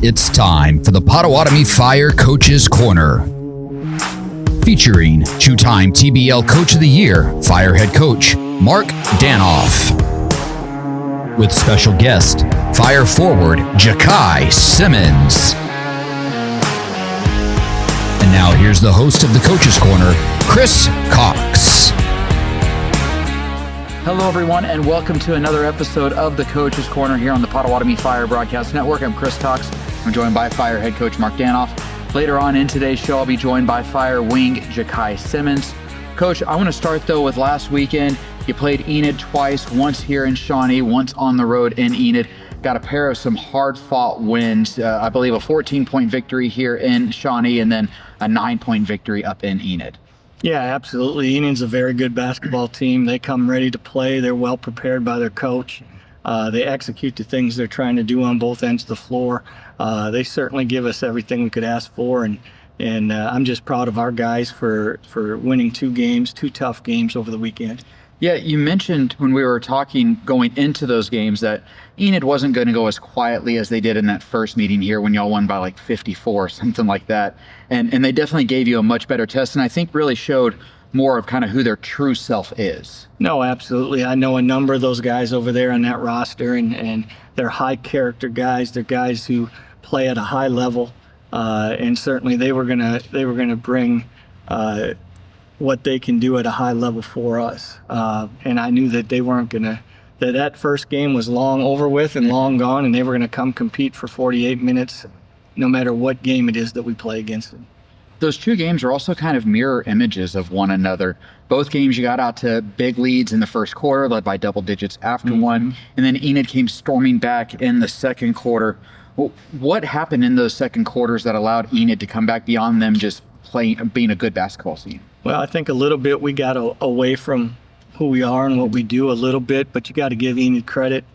It's time for the Potawatomi Fire Coaches Corner. Featuring two-time TBL Coach of the Year, Fire Head Coach Mark Danoff. With special guest, Fire Forward Jakai Simmons. And now here's the host of the Coaches Corner, Chris Cox. Hello, everyone, and welcome to another episode of the Coaches Corner here on the Potawatomi Fire Broadcast Network. I'm Chris Cox. I'm joined by Fire Head Coach Mark Danoff. Later on in today's show, I'll be joined by Fire Wing Jakai Simmons. Coach, I want to start, though, with last weekend. You played Enid twice, once here in Shawnee, once on the road in Enid. Got a pair of some hard-fought wins. I believe a 14-point victory here in Shawnee and then a 9-point victory up in Enid. Yeah, absolutely. Enid's a very good basketball team. They come ready to play. They're well prepared by their coach. They execute the things they're trying to do on both ends of the floor. They certainly give us everything we could ask for, and I'm just proud of our guys for winning two tough games over the weekend. Yeah, you mentioned when we were talking going into those games that Enid wasn't going to go as quietly as they did in that first meeting here when y'all won by like 54, something like that. And they definitely gave you a much better test, and I think really showed more of kind of who their true self is. No, absolutely. I know a number of those guys over there on that roster, and they're high character guys. They're guys who play at a high level, and certainly they were gonna bring what they can do at a high level for us. And I knew that they weren't that first game was long over with and long gone, and they were gonna come compete for 48 minutes, no matter what game it is that we play against them. Those two games are also kind of mirror images of one another. Both games you got out to big leads in the first quarter, led by double digits after one, and then Enid came storming back in the second quarter. What happened in those second quarters that allowed Enid to come back beyond them just being a good basketball team? Well, I think a little bit we got away from who we are and what we do a little bit, but you got to give Enid credit.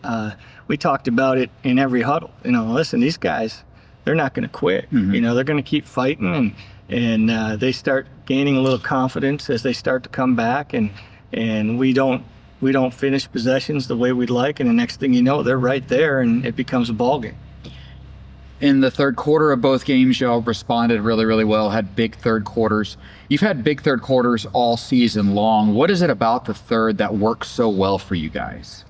We talked about it in every huddle. Listen, these guys, they're not going to quit. They're going to keep fighting, and they start gaining a little confidence as they start to come back, and we don't finish possessions the way we'd like, and the next thing you know, they're right there, and it becomes a ball game. In the third quarter of both games, y'all responded really, really well, had big third quarters. You've had big third quarters all season long. What is it about the third that works so well for you guys?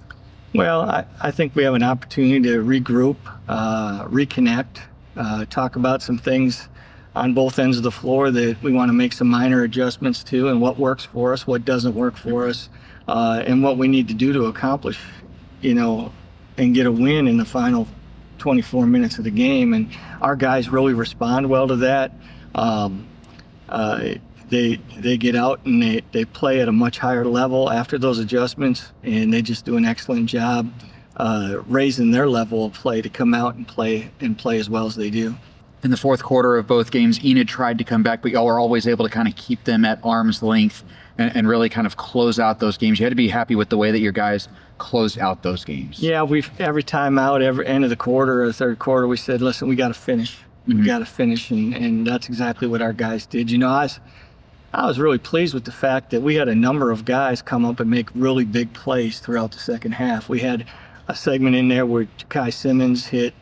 Well, I think we have an opportunity to regroup, reconnect, talk about some things on both ends of the floor that we want to make some minor adjustments to, and what works for us, what doesn't work for us, and what we need to do to accomplish, and get a win in the final 24 minutes of the game. And our guys really respond well to that. They get out and they play at a much higher level after those adjustments, and they just do an excellent job raising their level of play to come out and play as well as they do. In the fourth quarter of both games, Enid tried to come back, but y'all were always able to kind of keep them at arm's length and really kind of close out those games. You had to be happy with the way that your guys closed out those games. Yeah, every time out, every end of the quarter or third quarter, we said, listen, we got to finish. We got to finish, and that's exactly what our guys did. I was really pleased with the fact that we had a number of guys come up and make really big plays throughout the second half. We had a segment in there where Jakai Simmons hit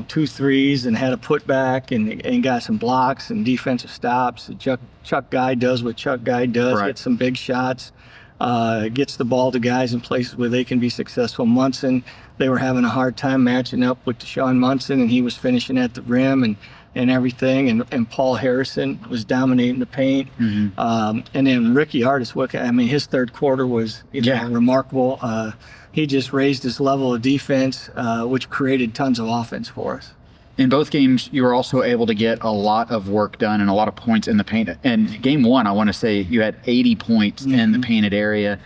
2 threes and had a putback and got some blocks and defensive stops. Chuck Guy does what Chuck Guy does, right. Gets some big shots, gets the ball to guys in places where they can be successful. Munson, they were having a hard time matching up with Deshaun Munson, and he was finishing at the rim and everything. And Paul Harrison was dominating the paint. And then Ricky Artis, his third quarter was remarkable. He just raised his level of defense, which created tons of offense for us. In both games, you were also able to get a lot of work done and a lot of points in the paint. And game one, I want to say you had 80 points in the painted area.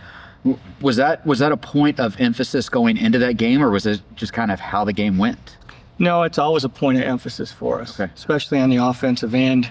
Was that a point of emphasis going into that game, or was it just kind of how the game went? No, it's always a point of emphasis for us, especially on the offensive end.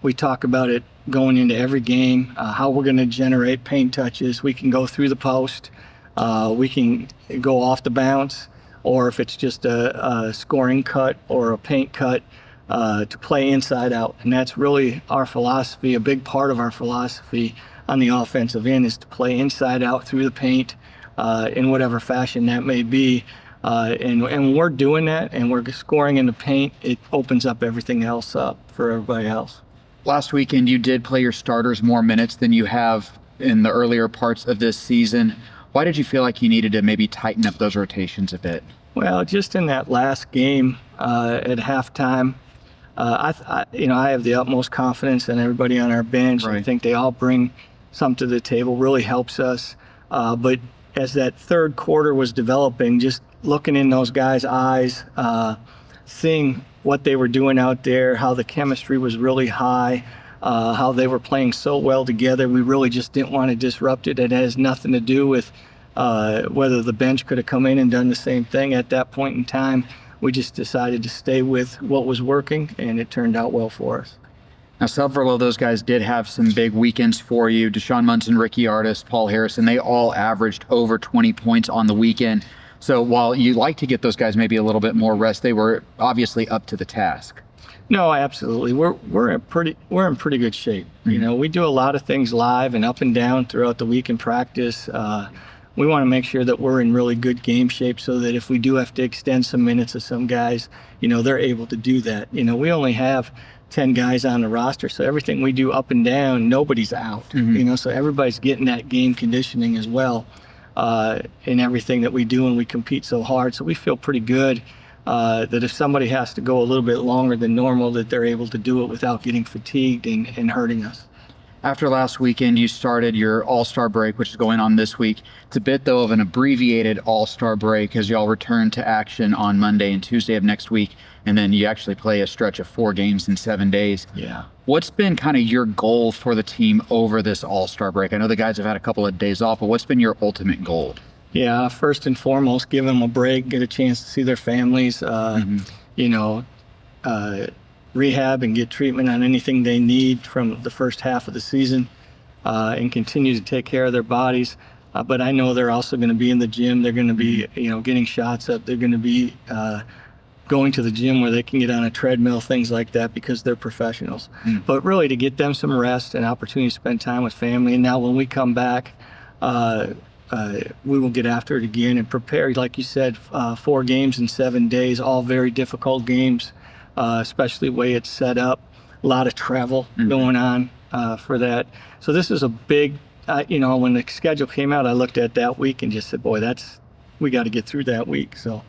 We talk about it going into every game, how we're going to generate paint touches. We can go through the post. We can go off the bounce, or if it's just a scoring cut or a paint cut, to play inside out. And that's really our philosophy. A big part of our philosophy on the offensive end is to play inside out through the paint in whatever fashion that may be. And when we're doing that and we're scoring in the paint, it opens up everything else up for everybody else. Last weekend, you did play your starters more minutes than you have in the earlier parts of this season. Why did you feel like you needed to maybe tighten up those rotations a bit? Well, just in that last game at halftime, I have the utmost confidence in everybody on our bench. Right. I think they all bring something to the table, really helps us. But as that third quarter was developing, just looking in those guys' eyes, seeing what they were doing out there, how the chemistry was really high, how they were playing so well together, we really just didn't want to disrupt it. It has nothing to do with whether the bench could have come in and done the same thing at that point in time. We just decided to stay with what was working, and it turned out well for us. Now, several of those guys did have some big weekends for you. Deshaun Munson, Ricky Artis, Paul Harrison, they all averaged over 20 points on the weekend. So while you like to get those guys maybe a little bit more rest, they were obviously up to the task. No, absolutely. We're in pretty good shape. Mm-hmm. We do a lot of things live and up and down throughout the week in practice. We want to make sure that we're in really good game shape so that if we do have to extend some minutes of some guys, they're able to do that. We only have 10 guys on the roster, so everything we do up and down, nobody's out. Mm-hmm. So everybody's getting that game conditioning as well in everything that we do, and we compete so hard. So we feel pretty good that if somebody has to go a little bit longer than normal, that they're able to do it without getting fatigued and hurting us. After last weekend, you started your All-Star break, which is going on this week. It's a bit, though, of an abbreviated All-Star break as y'all return to action on Monday and Tuesday of next week, and then you actually play a stretch of 4 games in 7 days. Yeah. What's been kind of your goal for the team over this All-Star break? I know the guys have had a couple of days off, but what's been your ultimate goal? Yeah, first and foremost, give them a break, get a chance to see their families, rehab and get treatment on anything they need from the first half of the season, and continue to take care of their bodies. But I know they're also going to be in the gym. They're going to be, getting shots up. They're going to be going to the gym where they can get on a treadmill, things like that, because they're professionals. But really to get them some rest and opportunity to spend time with family. And now when we come back, we will get after it again and prepare, like you said, 4 games in 7 days, all very difficult games. Especially the way it's set up, a lot of travel going on for that. So this is a big, when the schedule came out, I looked at that week and just said, boy, we got to get through that week. So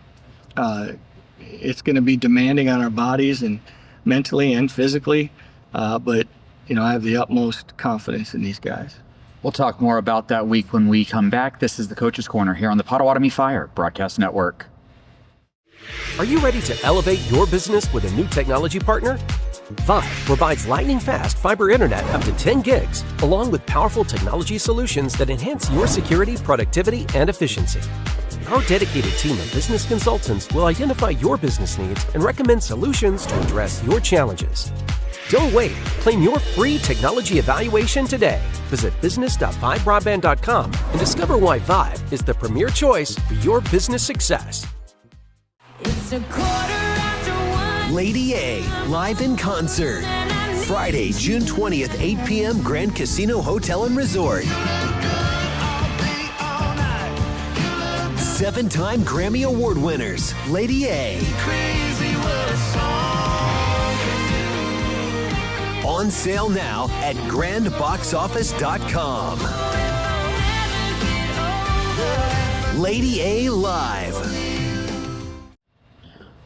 it's going to be demanding on our bodies and mentally and physically, but I have the utmost confidence in these guys. We'll talk more about that week when we come back. This is the Coach's Corner here on the Potawatomi Fire Broadcast Network. Are you ready to elevate your business with a new technology partner? Vive provides lightning-fast fiber internet up to 10 gigs, along with powerful technology solutions that enhance your security, productivity, and efficiency. Our dedicated team of business consultants will identify your business needs and recommend solutions to address your challenges. Don't wait. Claim your free technology evaluation today. Visit business.vivebroadband.com and discover why Vive is the premier choice for your business success. It's a quarter after 1. Lady A, live in concert. Friday, June 20th, 8 p.m., Grand Casino Hotel and Resort. 7-time Grammy Award winners, Lady A. On sale now at grandboxoffice.com. Lady A Live.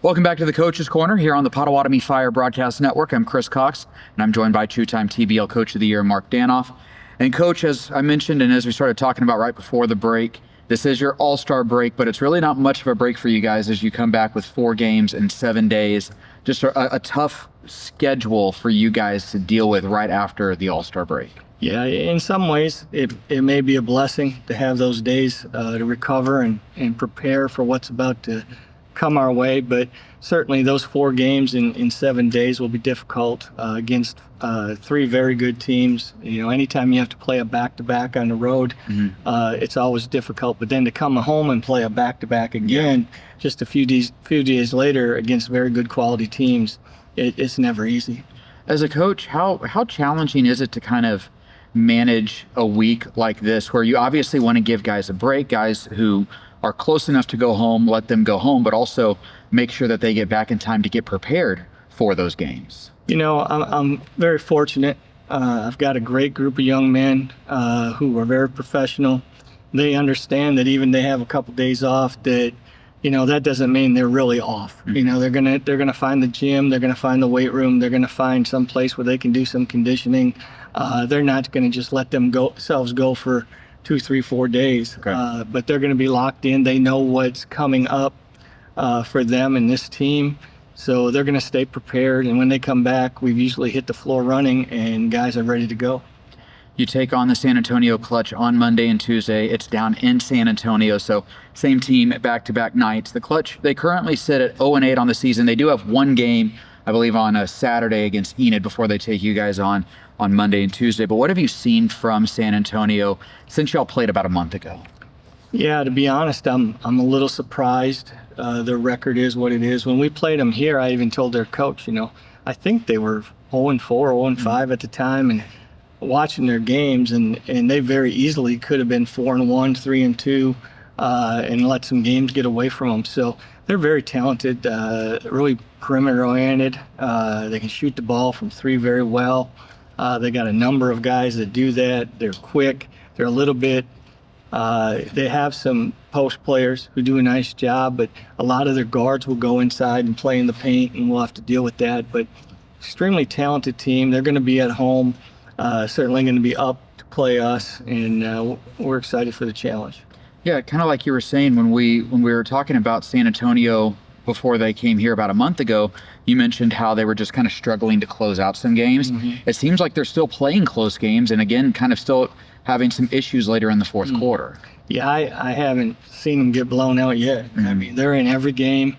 Welcome back to the Coach's Corner here on the Potawatomi Fire Broadcast Network. I'm Chris Cox, and I'm joined by 2-time TBL Coach of the Year, Mark Danoff. And Coach, as I mentioned, and as we started talking about right before the break, this is your all-star break, but it's really not much of a break for you guys as you come back with 4 games in 7 days. Just a tough schedule for you guys to deal with right after the all-star break. Yeah, in some ways, it may be a blessing to have those days to recover and prepare for what's about to come our way, but certainly those 4 games in 7 days will be difficult against 3 very good teams. Anytime you have to play a back-to-back on the road, it's always difficult. But then to come home and play a back-to-back again, just a few days later against very good quality teams, it's never easy. As a coach, how challenging is it to kind of manage a week like this, where you obviously want to give guys a break, guys who are close enough to go home, let them go home, but also make sure that they get back in time to get prepared for those games? You know, I'm very fortunate. I've got a great group of young men who are very professional. They understand that even they have a couple days off, that, you know, that doesn't mean they're really off. You know, they're gonna find the gym, they're gonna find the weight room, they're gonna find some place where they can do some conditioning. They're not gonna just let themselves go for 2, 3, 4 days. Okay. But they're gonna be locked in. They know what's coming up for them and this team. So they're gonna stay prepared. And when they come back, we've usually hit the floor running and guys are ready to go. You take on the San Antonio Clutch on Monday and Tuesday. It's down in San Antonio, so same team back-to-back nights. The Clutch, they currently sit at 0-8 on the season. They do have one game, I believe, on a Saturday against Enid before they take you guys on Monday and Tuesday. But what have you seen from San Antonio since y'all played about a month ago? Yeah, to be honest, I'm a little surprised. Their record is what it is. When we played them here, I even told their coach, you know, I think they were 0-4, 0-5 at the time, and watching their games, and they very easily could have been 4-1, 3-2, and let some games get away from them. So they're very talented, really perimeter oriented. They can shoot the ball from 3 very well. They got a number of guys that do that. They're quick. They're a little bit. They have some post players who do a nice job, but a lot of their guards will go inside and play in the paint, and we'll have to deal with that. But extremely talented team. They're going to be at home. Certainly going to be up to play us, and we're excited for the challenge. Yeah, kind of like you were saying when we were talking about San Antonio before they came here about a month ago, you mentioned how they were just kind of struggling to close out some games. It seems like they're still playing close games, and again, kind of still having some issues later in the fourth quarter. Yeah, I haven't seen them get blown out yet. I mean, they're in every game.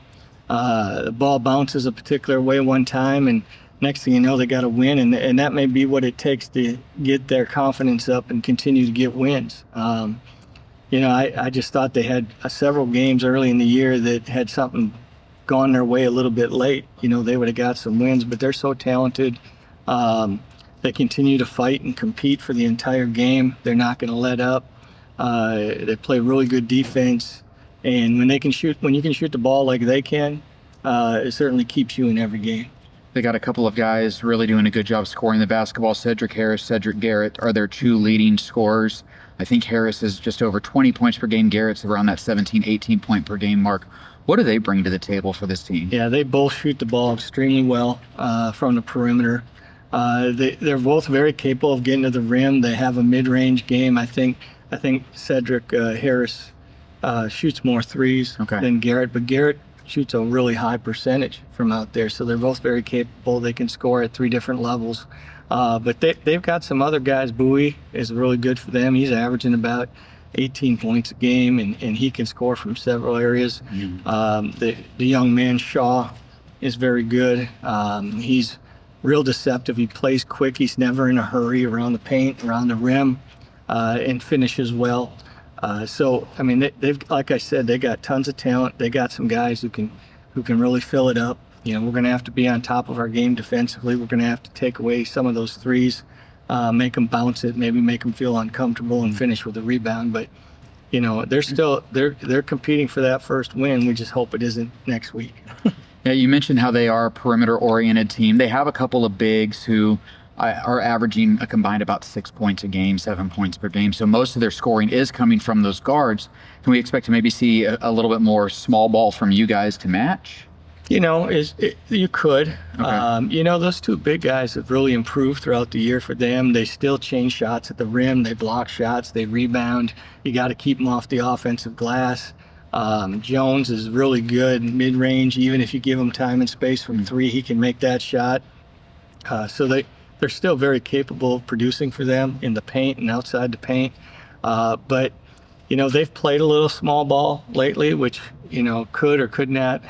The ball bounces a particular way one time, and next thing you know, they got to win, and that may be what it takes to get their confidence up and continue to get wins. You know, I just thought they had several games early in the year that had something gone their way a little bit late. You know, they would have got some wins, but they're so talented. They continue to fight and compete for the entire game. They're not going to let up. They play really good defense, and when you can shoot the ball like they can, it certainly keeps you in every game. They got a couple of guys really doing a good job scoring the basketball. Cedric Harris, Cedric Garrett are their 2 leading scorers. I think Harris is just over 20 points per game. Garrett's around that 17, 18 point per game mark. What do they bring to the table for this team? Yeah, they both shoot the ball extremely well from the perimeter. They're both very capable of getting to the rim. They have a mid-range game. I think Cedric Harris shoots more threes than Garrett, but Garrett shoots a really high percentage from out there. So they're both very capable. They can score at 3 different levels. But they've got some other guys. Bowie is really good for them. He's averaging about 18 points a game, and he can score from several areas. The young man, Shaw, is very good. He's real deceptive. He plays quick. He's never in a hurry around the paint, around the rim, and finishes well. So, I mean, they've, like I said, they got tons of talent. They got some guys who can really fill it up. You know, we're going to have to be on top of our game defensively. We're going to have to take away some of those threes, make them bounce it, maybe make them feel uncomfortable and finish with a rebound. But, you know, they're competing for that first win. We just hope it isn't next week. Yeah, you mentioned how they are a perimeter-oriented team. They have a couple of bigs who are averaging a combined about 6 points a game, 7 points per game. So most of their scoring is coming from those guards. Can we expect to maybe see a little bit more small ball from you guys to match? You know, you could. Okay. You know, those 2 big guys have really improved throughout the year for them. They still change shots at the rim. They block shots. They rebound. You got to keep them off the offensive glass. Jones is really good mid-range. Even if you give him time and space from 3, he can make that shot. So they're still very capable of producing for them in the paint and outside the paint. But, you know, they've played a little small ball lately, which, you know, could or could not,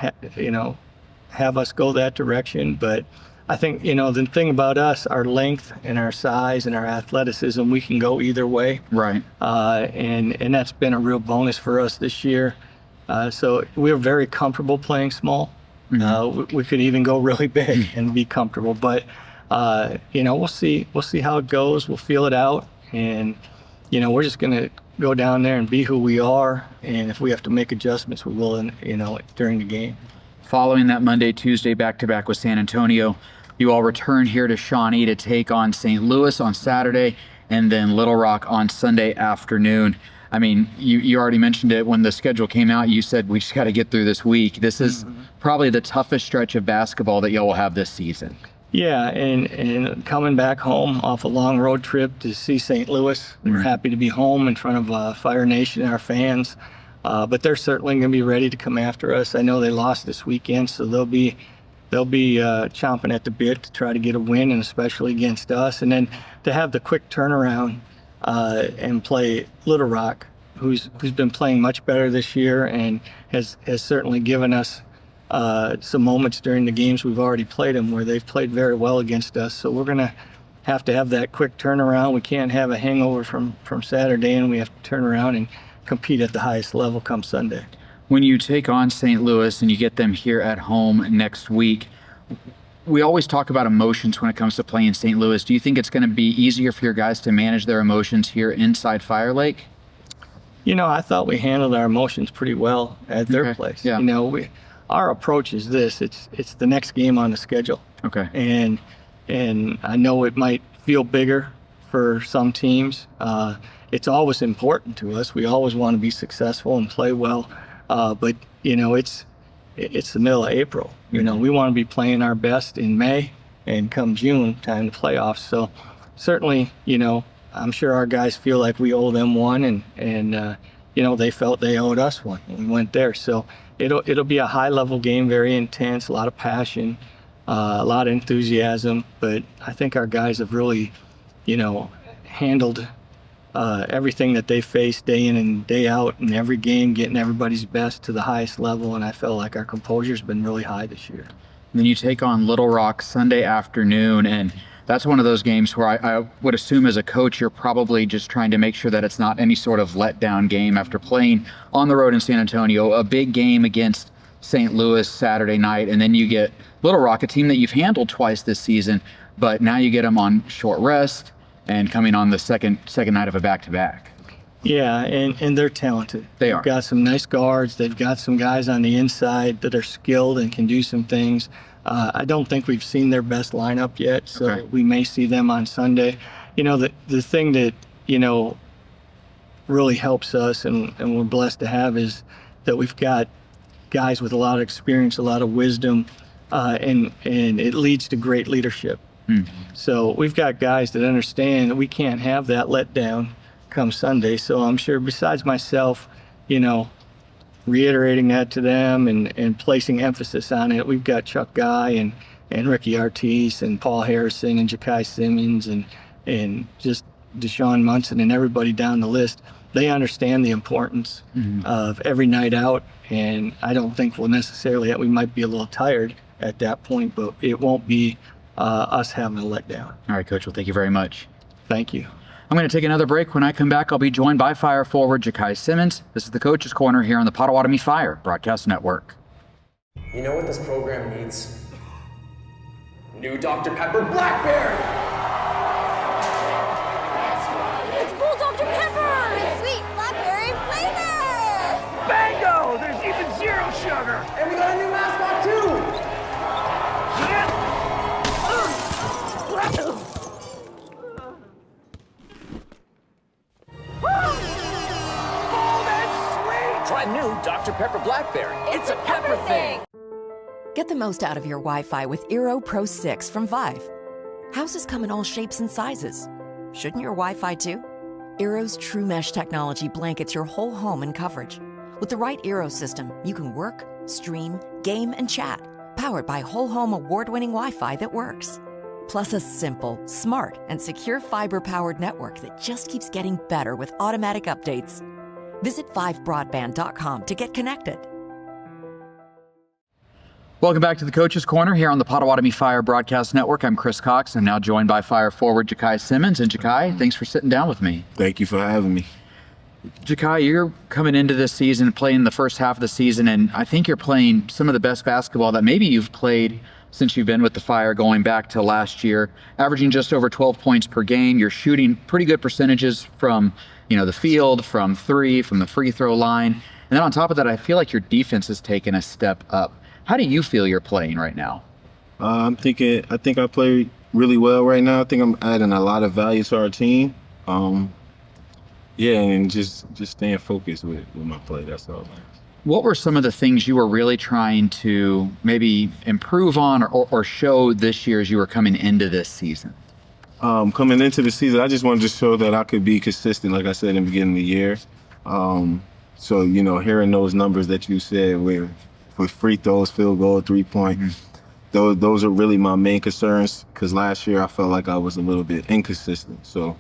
have us go that direction. But I think, you know, the thing about us, our length and our size and our athleticism, we can go either way. Right. And that's been a real bonus for us this year. So we're very comfortable playing small. We could even go really big and be comfortable. But, you know, we'll see how it goes. We'll feel it out. And, you know, we're just going to go down there and be who we are. And if we have to make adjustments, we will, during the game. Following that Monday, Tuesday back-to-back with San Antonio, you all return here to Shawnee to take on St. Louis on Saturday and then Little Rock on Sunday afternoon. I mean, you already mentioned it when the schedule came out. You said we just got to get through this week. This is probably the toughest stretch of basketball that y'all will have this season. Yeah, and coming back home off a long road trip to see St. Louis, we're happy to be home in front of Fire Nation and our fans. But they're certainly going to be ready to come after us. I know they lost this weekend, so they'll be chomping at the bit to try to get a win, and especially against us. And then to have the quick turnaround and play Little Rock, who's been playing much better this year and has certainly given us some moments during the games we've already played them where they've played very well against us. So we're going to have that quick turnaround. We can't have a hangover from Saturday, and we have to turn around and compete at the highest level come Sunday. When you take on St. Louis and you get them here at home next week, we always talk about emotions when it comes to playing St. Louis. Do you think it's going to be easier for your guys to manage their emotions here inside Fire Lake? I thought we handled our emotions pretty well at their place. Yeah. Our approach is this: it's the next game on the schedule. Okay. And I know it might feel bigger for some teams. It's always important to us. We always want to be successful and play well. But it's the middle of April. We want to be playing our best in May, and come June, time to playoffs. So certainly, I'm sure our guys feel like we owe them one, and they felt they owed us one when we went there. So it'll be a high level game, very intense, a lot of passion, a lot of enthusiasm. But I think our guys have really, handled everything that they face day in and day out in every game, getting everybody's best to the highest level. And I felt like our composure's been really high this year. And then you take on Little Rock Sunday afternoon, and that's one of those games where I would assume as a coach you're probably just trying to make sure that it's not any sort of letdown game after playing on the road in San Antonio, a big game against St. Louis Saturday night, and then you get Little Rock, a team that you've handled twice this season, but now you get them on short rest and coming on the second night of a back-to-back. Yeah, and they're talented. They are. They've got some nice guards. They've got some guys on the inside that are skilled and can do some things. I don't think we've seen their best lineup yet, so Okay. we may see them on Sunday. The thing that, really helps us and we're blessed to have is that we've got guys with a lot of experience, a lot of wisdom, and it leads to great leadership. So we've got guys that understand that we can't have that letdown come Sunday. So I'm sure besides myself, reiterating that to them and placing emphasis on it, we've got Chuck Guy and Ricky Artis and Paul Harrison and Ja'Kai Simmons and just Deshaun Munson and everybody down the list. They understand the importance of every night out, and I don't think we might be a little tired at that point, but it won't be us having a letdown. All right, Coach. Well, thank you very much. Thank you. I'm going to take another break. When I come back, I'll be joined by Fire forward Ja'Kai Simmons. This is the Coach's Corner here on the Potawatomi Fire Broadcast Network. You know what this program needs? New Dr. Pepper Blackberry! It's full Dr. Pepper! It's sweet blackberry flavor! Bango! There's even zero sugar! And we got a new mascot too! Try new Dr. Pepper Blackberry. It's a pepper thing. Get the most out of your Wi-Fi with Eero Pro 6 from Vive. Houses come in all shapes and sizes. Shouldn't your Wi-Fi too? Eero's True Mesh technology blankets your whole home in coverage. With the right Eero system, you can work, stream, game, and chat, powered by whole home award-winning Wi-Fi that works. Plus a simple, smart, and secure fiber-powered network that just keeps getting better with automatic updates. Visit 5broadband.com to get connected. Welcome back to the Coach's Corner here on the Potawatomi Fire Broadcast Network. I'm Chris Cox. I'm now joined by Fire forward Ja'Kai Simmons. And Ja'Kai, thanks for sitting down with me. Thank you for having me. Ja'Kai, you're coming into this season, playing the first half of the season, and I think you're playing some of the best basketball that maybe you've played since you've been with the Fire, going back to last year, averaging just over 12 points per game. You're shooting pretty good percentages from the field, from three, from the free throw line. And then on top of that, I feel like your defense has taken a step up. How do you feel you're playing right now? I think I play really well right now. I think I'm adding a lot of value to our team. And just staying focused with my play. That's all. What were some of the things you were really trying to maybe improve on or show this year as you were coming into this season? Coming into the season, I just wanted to show that I could be consistent, like I said in the beginning of the year. So, hearing those numbers that you said with free throws, field goal, 3-point, those are really my main concerns, because last year I felt like I was a little bit inconsistent. So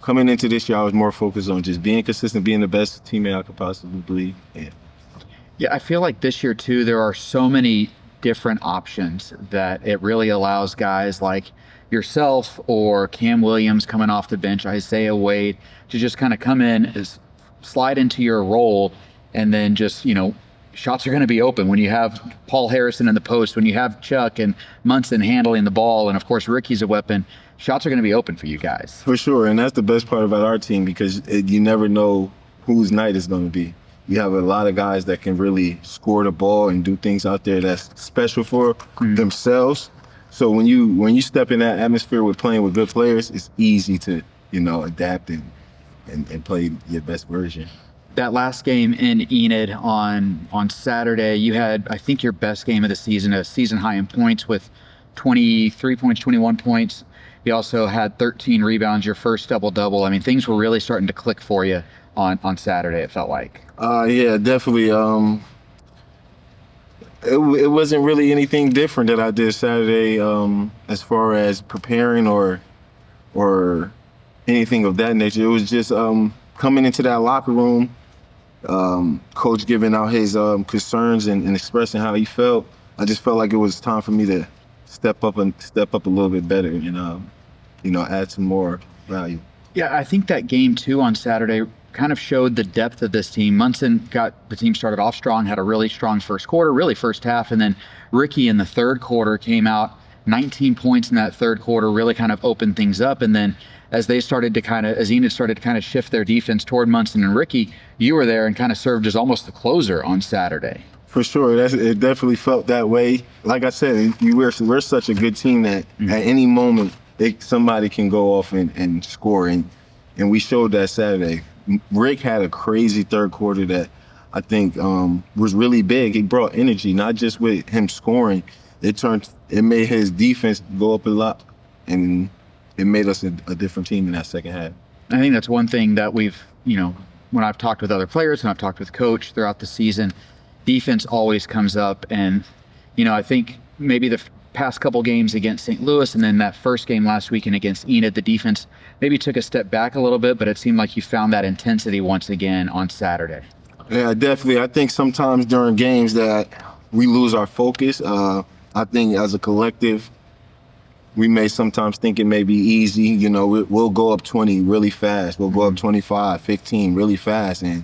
coming into this year, I was more focused on just being consistent, being the best teammate I could possibly be. Yeah, I feel like this year, too, there are so many different options that it really allows guys like yourself or Cam Williams coming off the bench, Isaiah Wade, to just kind of come in, slide into your role, and then just, shots are going to be open when you have Paul Harrison in the post, when you have Chuck and Munson handling the ball, and, of course, Ricky's a weapon. Shots are going to be open for you guys. For sure, and that's the best part about our team, because you never know whose night it's going to be. You have a lot of guys that can really score the ball and do things out there that's special for themselves. So when you step in that atmosphere with playing with good players, it's easy to, adapt and play your best version. That last game in Enid on Saturday, you had, I think, your best game of the season, a season high in points with 23 points, 21 points. You also had 13 rebounds, your first double-double. I mean, things were really starting to click for you on Saturday, it felt like. Yeah, definitely. It wasn't really anything different that I did Saturday as far as preparing or anything of that nature. It was just coming into that locker room, coach giving out his concerns and expressing how he felt. I just felt like it was time for me to step up a little bit better and add some more value. Yeah, I think that game too on Saturday kind of showed the depth of this team. Munson got the team started off strong, had a really strong first quarter, really first half, and then Ricky in the third quarter came out 19 points in that third quarter, really kind of opened things up. And then as Enid started to kind of shift their defense toward Munson and Ricky, you were there and kind of served as almost the closer on Saturday. For sure, it definitely felt that way. Like I said, we're such a good team that at any moment somebody can go off and score, and we showed that Saturday. Rick had a crazy third quarter that I think was really big. He brought energy, not just with him scoring. It made his defense go up a lot, and it made us a different team in that second half. I think that's one thing that we've, when I've talked with other players and I've talked with coach throughout the season, defense always comes up. And, I think maybe the past couple games against St. Louis and then that first game last weekend against Enid, the defense maybe took a step back a little bit, but it seemed like you found that intensity once again on Saturday. Yeah, definitely. I think sometimes during games that we lose our focus. I think as a collective, we may sometimes think it may be easy. We'll go up 20 really fast. We'll go up 25, 15 really fast. And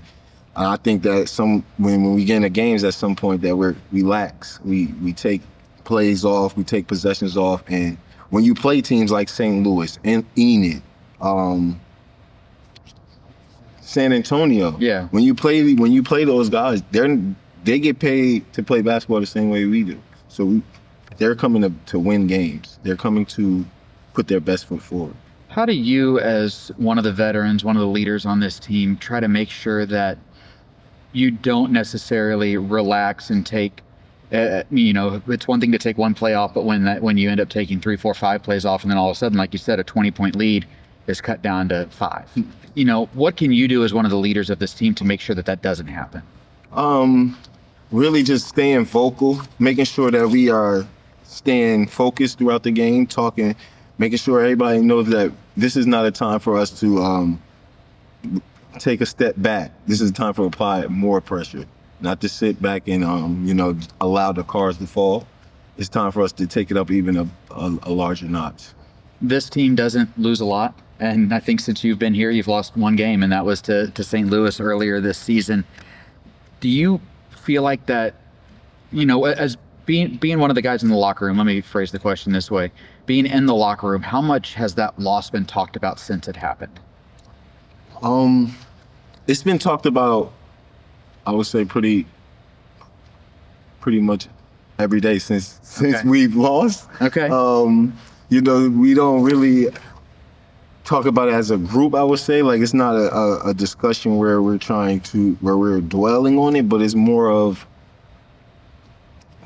I think that when we get into games at some point that we relax. We take plays off, we take possessions off. And when you play teams like St. Louis and Enid, San Antonio, when you play those guys, they get paid to play basketball the same way we do. So they're coming to win games. They're coming to put their best foot forward. How do you, as one of the veterans, one of the leaders on this team, try to make sure that you don't necessarily relax and take, it's one thing to take one play off, but when you end up taking 3, 4, 5 plays off, and then all of a sudden, like you said, a 20-point lead is cut down to 5. What can you do as one of the leaders of this team to make sure that doesn't happen? Really just staying vocal, making sure that we are staying focused throughout the game, talking, making sure everybody knows that this is not a time for us to take a step back. This is a time for apply more pressure, not to sit back and allow the cards to fall. It's time for us to take it up even a larger notch. This team doesn't lose a lot, and I think since you've been here, you've lost one game, and that was to St. Louis earlier this season. Do you feel like that, as being one of the guys in the locker room, let me phrase the question this way, being in the locker room, how much has that loss been talked about since it happened? It's been talked about, I would say pretty much every day since we've lost. Okay. You know, we don't really talk about it as a group, I would say. Like, it's not a discussion where we're dwelling on it, but it's more of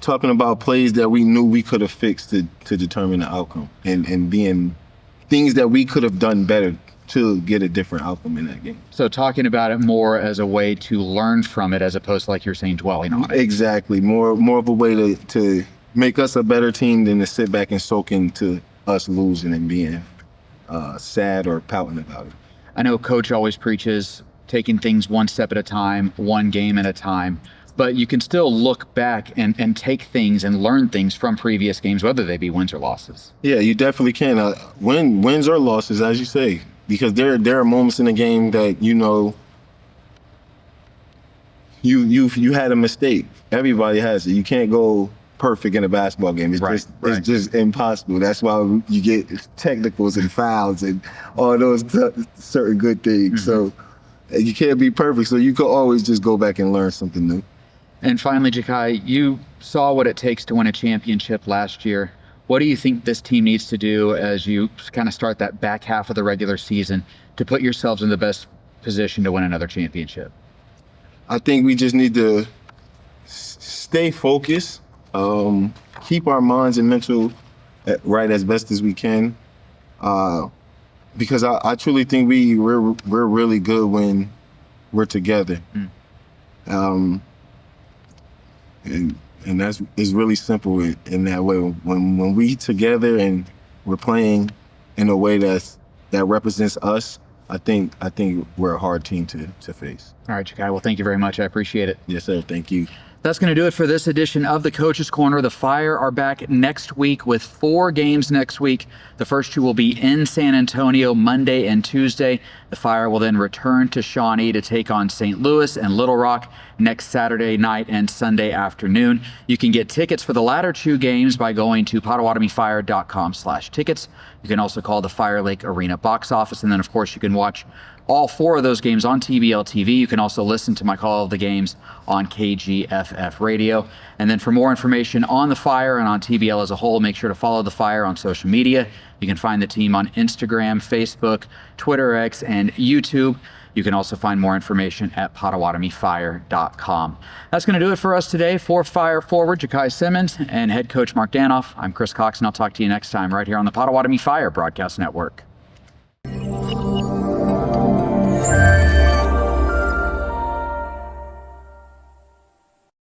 talking about plays that we knew we could have fixed to determine the outcome, and being things that we could have done better to get a different outcome in that game. So talking about it more as a way to learn from it, as opposed to, like you're saying, dwelling on it. Exactly. More of a way to make us a better team than to sit back and soak into us losing and being sad or pouting about it. I know Coach always preaches taking things one step at a time, one game at a time, but you can still look back and take things and learn things from previous games, whether they be wins or losses. Yeah, you definitely can. Wins or losses, as you say, because there are moments in the game that, you know, you had a mistake. Everybody has it. You can't go perfect in a basketball game. It's just impossible. That's why you get technicals and fouls and all those certain good things. So you can't be perfect. So you could always just go back and learn something new. And finally, Jakai, you saw what it takes to win a championship last year. What do you think this team needs to do as you kind of start that back half of the regular season to put yourselves in the best position to win another championship? I think we just need to stay focused, keep our minds and mental right as best as we can, because I truly think we're really good when we're together. And that's is really simple in that way. When we together and we're playing in a way that represents us, I think we're a hard team to face. All right, Jakai. Well, thank you very much. I appreciate it. Yes, sir. Thank you. That's going to do it for this edition of the Coach's Corner. The Fire are back next week with 4 games next week. The first 2 will be in San Antonio Monday and Tuesday. The Fire will then return to Shawnee to take on St. Louis and Little Rock next Saturday night and Sunday afternoon. You can get tickets for the latter 2 games by going to PottawatomiFire.com/tickets. You can also call the Fire Lake Arena box office. And then, of course, you can watch all 4 of those games on TBL TV. You can also listen to my call of the games on KGFF radio. And then for more information on the Fire and on TBL as a whole, make sure to follow the Fire on social media. You can find the team on Instagram, Facebook, Twitter X, and YouTube. You can also find more information at PottawatomiFire.com. That's going to do it for us today. For Fire forward Jakai Simmons and head coach Mark Danoff, I'm Chris Cox, and I'll talk to you next time right here on the Potawatomi Fire Broadcast Network.